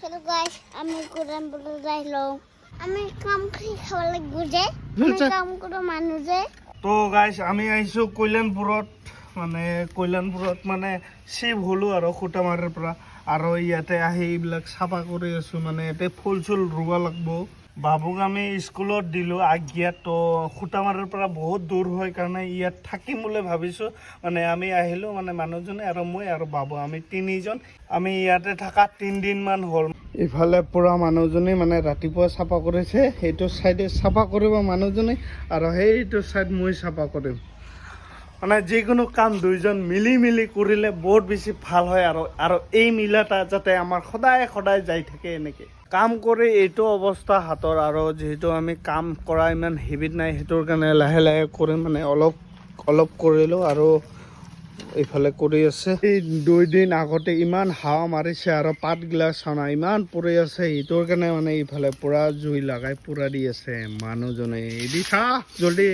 Hello guys, আমি কোৰান বলে যাইলো আমি কাম কৰি খাব লাগিব যে আমি কাম কৰা মানুহ যে তো গাইস আমি আইছো কল্যাণপুৰত মানে শিৱ হলো আৰু খুটামাৰৰ পৰা আৰু ইয়াতে আহি এইবিলাক চাফা কৰি আছো মানে ইয়াতে ফুল চুল ৰুব লাগিব বাবুক আমি স্কুলত দিলো আগিয়াত তো খুটামাৰৰ পৰা বহুত দূৰ হয় কাৰণে ইয়াত থাকিম বুলি ভাবিছো মানে আমি আহিলো মানে মানুহজনে আৰু মই আৰু বাবু আমি তিনিজন আমি ইয়াতে থাকা 3 দিন মান হ'ল ইফালে পুৰা মানুহজনে মানে ৰাতিপুৱা চাফা কৰিছে সেইটো সাইডে চাফা কৰিব মানুহজনে আৰু সেইটো সাইড মই চাফা কৰিম মানে যিকোনো কাম দুইজন মিলি কৰিলে বহুত বেছি ভাল হয় আৰু এই মিলাটা যাতে আমাৰ সদায় যাই থাকে এনেকে কাম কৰি এইটো অৱস্থা হাতৰ আৰু যেহেতু আমি কাম কৰা ইমান হেবিট নাই হেতুৰ কাৰণে লাহে কৰি মানে অলপ কৰিলো আৰু এইফালে কৰি আছে এই 2 দিন আগতে ইমান হাৱা মাৰিছে আৰু পাত গিলা চানা ইমান পৰি আছে হেতুৰ কাৰণে মানে ইফালে পুৰা জুই লগাই পুৰা দি আছে মানুহজনে এদি থা জলদি